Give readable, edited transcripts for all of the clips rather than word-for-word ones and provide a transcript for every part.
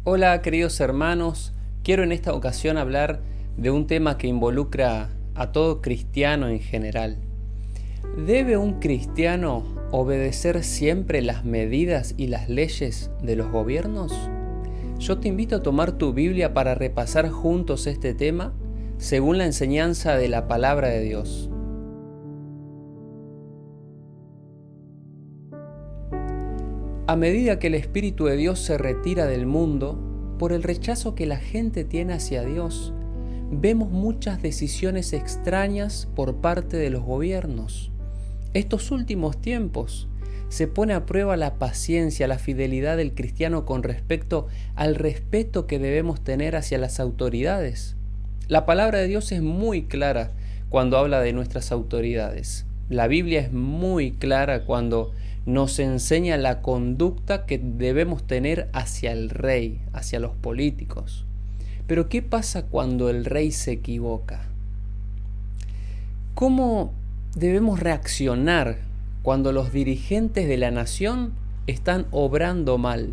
Hola queridos hermanos, quiero en esta ocasión hablar de un tema que involucra a todo cristiano en general. ¿Debe un cristiano obedecer siempre las medidas y las leyes de los gobiernos? Yo te invito a tomar tu Biblia para repasar juntos este tema según la enseñanza de la palabra de Dios. A medida que el Espíritu de Dios se retira del mundo, por el rechazo que la gente tiene hacia Dios, vemos muchas decisiones extrañas por parte de los gobiernos. Estos últimos tiempos se pone a prueba la paciencia, la fidelidad del cristiano con respecto al respeto que debemos tener hacia las autoridades. La palabra de Dios es muy clara cuando habla de nuestras autoridades. La Biblia es muy clara cuando nos enseña la conducta que debemos tener hacia el rey, hacia los políticos. Pero ¿qué pasa cuando el rey se equivoca? ¿Cómo debemos reaccionar cuando los dirigentes de la nación están obrando mal?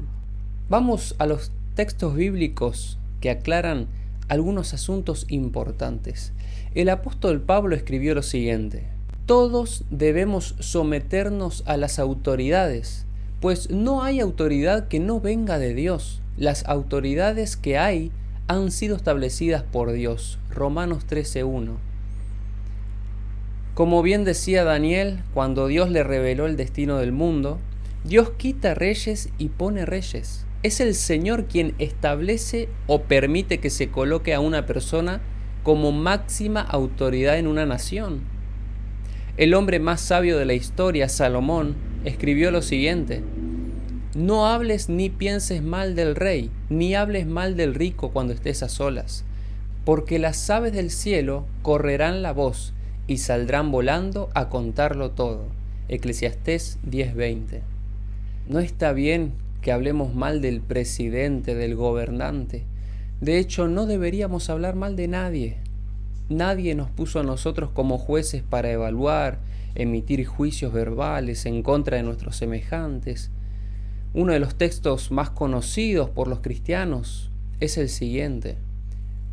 Vamos a los textos bíblicos que aclaran algunos asuntos importantes. El apóstol Pablo escribió lo siguiente: todos debemos someternos a las autoridades, pues no hay autoridad que no venga de Dios. Las autoridades que hay han sido establecidas por Dios. Romanos 13:1. Como bien decía Daniel, cuando Dios le reveló el destino del mundo, Dios quita reyes y pone reyes. Es el Señor quien establece o permite que se coloque a una persona como máxima autoridad en una nación. El hombre más sabio de la historia, Salomón, escribió lo siguiente: no hables ni pienses mal del rey, ni hables mal del rico cuando estés a solas, porque las aves del cielo correrán la voz y saldrán volando a contarlo todo. Eclesiastés 10:20. No está bien que hablemos mal del presidente, del gobernante. De hecho, no deberíamos hablar mal de nadie. Nadie nos puso a nosotros como jueces para evaluar, emitir juicios verbales en contra de nuestros semejantes. Uno de los textos más conocidos por los cristianos es el siguiente: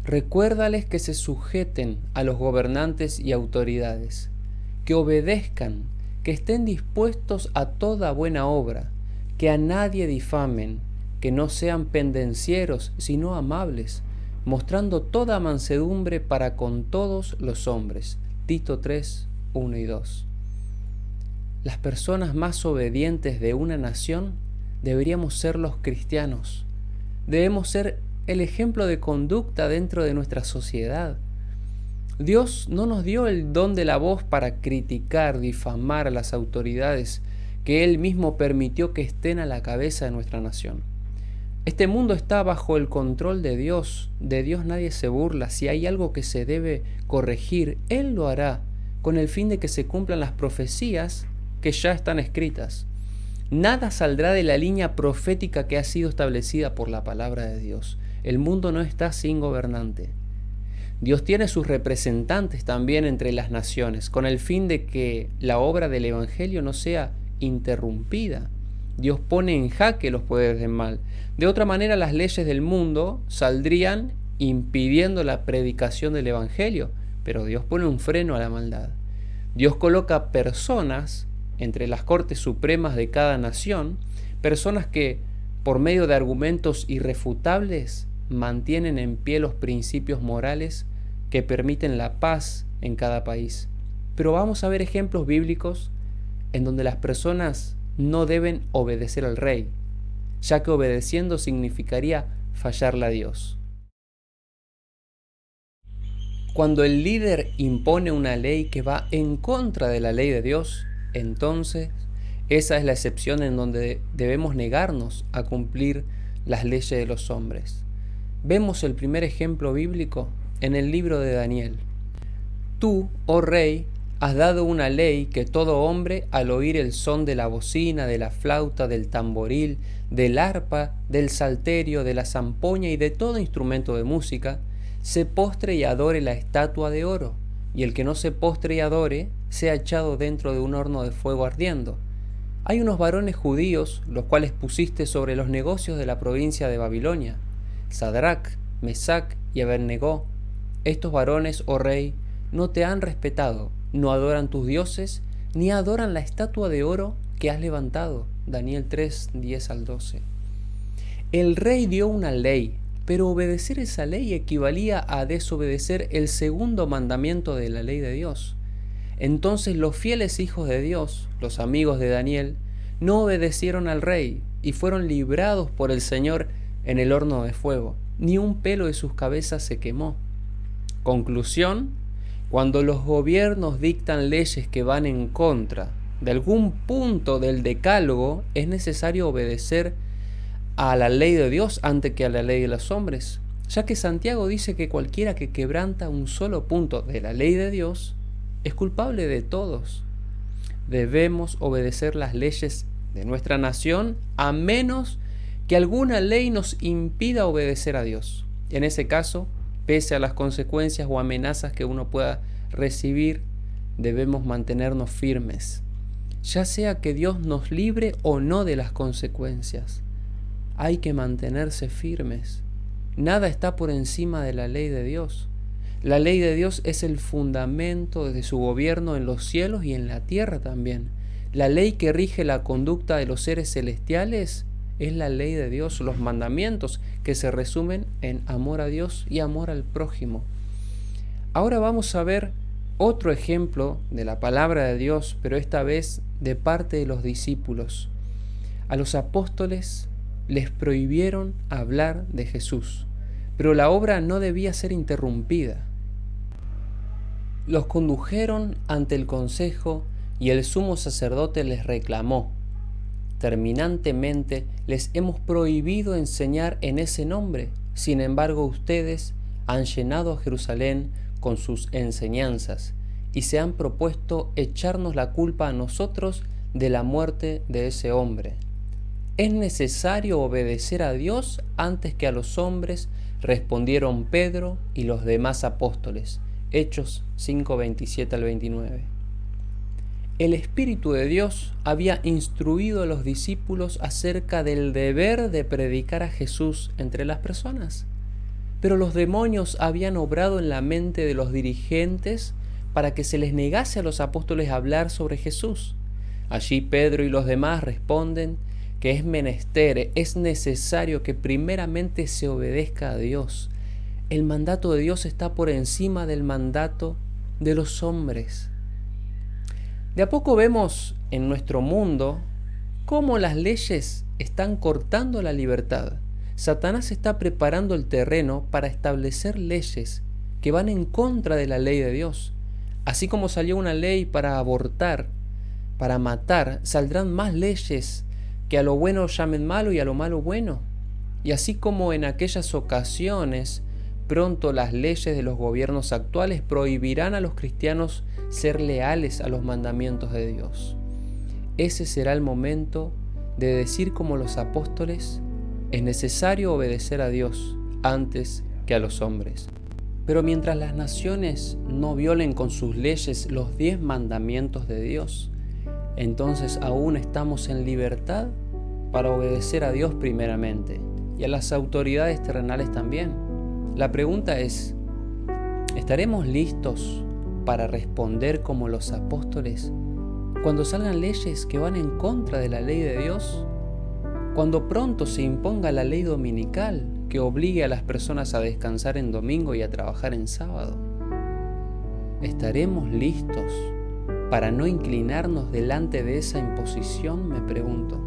recuérdales que se sujeten a los gobernantes y autoridades, que obedezcan, que estén dispuestos a toda buena obra, que a nadie difamen, que no sean pendencieros, sino amables, mostrando toda mansedumbre para con todos los hombres. Tito 3:1 y 2. Las personas más obedientes de una nación deberíamos ser los cristianos. Debemos ser el ejemplo de conducta dentro de nuestra sociedad. Dios no nos dio el don de la voz para criticar, difamar a las autoridades que Él mismo permitió que estén a la cabeza de nuestra nación. Este mundo está bajo el control de Dios nadie se burla. Si hay algo que se debe corregir, Él lo hará, con el fin de que se cumplan las profecías que ya están escritas. Nada saldrá de la línea profética que ha sido establecida por la palabra de Dios. El mundo no está sin gobernante. Dios tiene sus representantes también entre las naciones, con el fin de que la obra del Evangelio no sea interrumpida. Dios pone en jaque los poderes del mal. De otra manera, las leyes del mundo saldrían impidiendo la predicación del Evangelio, pero Dios pone un freno a la maldad. Dios coloca personas entre las cortes supremas de cada nación, personas que, por medio de argumentos irrefutables, mantienen en pie los principios morales que permiten la paz en cada país. Pero vamos a ver ejemplos bíblicos en donde las personas no deben obedecer al rey, ya que obedeciendo significaría fallarle a Dios. Cuando el líder impone una ley que va en contra de la ley de Dios, entonces esa es la excepción en donde debemos negarnos a cumplir las leyes de los hombres. Vemos el primer ejemplo bíblico en el libro de Daniel. Tú, oh rey, has dado una ley que todo hombre, al oír el son de la bocina, de la flauta, del tamboril, del arpa, del salterio, de la zampoña y de todo instrumento de música, se postre y adore la estatua de oro, y el que no se postre y adore, sea echado dentro de un horno de fuego ardiendo. Hay unos varones judíos, los cuales pusiste sobre los negocios de la provincia de Babilonia. Sadrac, Mesac y Abednego, estos varones, oh rey, no te han respetado, no adoran tus dioses, ni adoran la estatua de oro que has levantado. Daniel 3, 10 al 12. El rey dio una ley, pero obedecer esa ley equivalía a desobedecer el segundo mandamiento de la ley de Dios. Entonces los fieles hijos de Dios, los amigos de Daniel, no obedecieron al rey y fueron librados por el Señor en el horno de fuego. Ni un pelo de sus cabezas se quemó. Conclusión: cuando los gobiernos dictan leyes que van en contra de algún punto del decálogo, es necesario obedecer a la ley de Dios antes que a la ley de los hombres, ya que Santiago dice que cualquiera que quebranta un solo punto de la ley de Dios es culpable de todos. Debemos obedecer las leyes de nuestra nación a menos que alguna ley nos impida obedecer a Dios. En ese caso, pese a las consecuencias o amenazas que uno pueda recibir, debemos mantenernos firmes, ya sea que Dios nos libre o no de las consecuencias. Hay que mantenerse firmes. Nada está por encima de la ley de Dios. La ley de Dios es el fundamento de su gobierno en los cielos y en la tierra también. La ley que rige la conducta de los seres celestiales es la ley de Dios, los mandamientos que se resumen en amor a Dios y amor al prójimo. Ahora vamos a ver otro ejemplo de la palabra de Dios, pero esta vez de parte de los discípulos. A los apóstoles les prohibieron hablar de Jesús, pero la obra no debía ser interrumpida. Los condujeron ante el consejo y el sumo sacerdote les reclamó: terminantemente les hemos prohibido enseñar en ese nombre. Sin embargo, ustedes han llenado a Jerusalén con sus enseñanzas y se han propuesto echarnos la culpa a nosotros de la muerte de ese hombre. ¿Es necesario obedecer a Dios antes que a los hombres?, respondieron Pedro y los demás apóstoles. Hechos 5, 27 al 29. El Espíritu de Dios había instruido a los discípulos acerca del deber de predicar a Jesús entre las personas, pero los demonios habían obrado en la mente de los dirigentes para que se les negase a los apóstoles hablar sobre Jesús. Allí Pedro y los demás responden que es menester, es necesario que primeramente se obedezca a Dios. El mandato de Dios está por encima del mandato de los hombres. De a poco vemos en nuestro mundo cómo las leyes están cortando la libertad. Satanás está preparando el terreno para establecer leyes que van en contra de la ley de Dios. Así como salió una ley para abortar, para matar, saldrán más leyes que a lo bueno llamen malo y a lo malo bueno. Y así como en aquellas ocasiones, pronto las leyes de los gobiernos actuales prohibirán a los cristianos ser leales a los mandamientos de Dios. Ese será el momento de decir como los apóstoles: es necesario obedecer a Dios antes que a los hombres. Pero mientras las naciones no violen con sus leyes los 10 mandamientos de Dios, entonces aún estamos en libertad para obedecer a Dios primeramente y a las autoridades terrenales también. La pregunta es: ¿estaremos listos para responder como los apóstoles cuando salgan leyes que van en contra de la ley de Dios? Cuando pronto se imponga la ley dominical que obligue a las personas a descansar en domingo y a trabajar en sábado. ¿Estaremos listos para no inclinarnos delante de esa imposición? Me pregunto.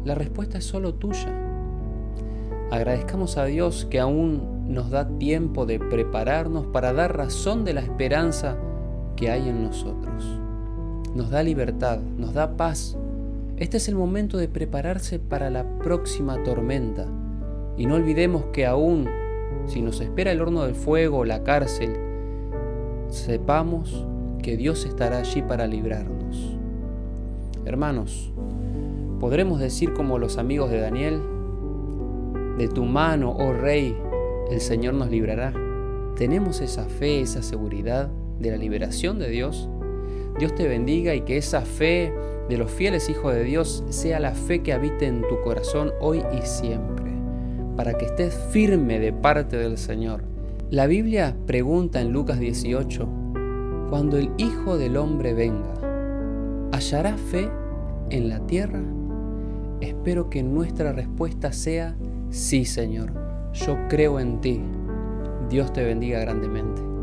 La respuesta es solo tuya. Agradezcamos a Dios que aún nos da tiempo de prepararnos para dar razón de la esperanza que hay en nosotros. Nos da libertad, nos da paz. Este es el momento de prepararse para la próxima tormenta. Y no olvidemos que aún si nos espera el horno del fuego o la cárcel, sepamos que Dios estará allí para librarnos. Hermanos, ¿podremos decir como los amigos de Daniel? De tu mano, oh Rey, el Señor nos librará. ¿Tenemos esa fe, esa seguridad de la liberación de Dios? Dios te bendiga y que esa fe de los fieles hijos de Dios sea la fe que habite en tu corazón hoy y siempre. para que estés firme de parte del Señor. La Biblia pregunta en Lucas 18, cuando el Hijo del Hombre venga, ¿hallará fe en la tierra? Espero que nuestra respuesta sea, sí, Señor, yo creo en ti. Dios te bendiga grandemente.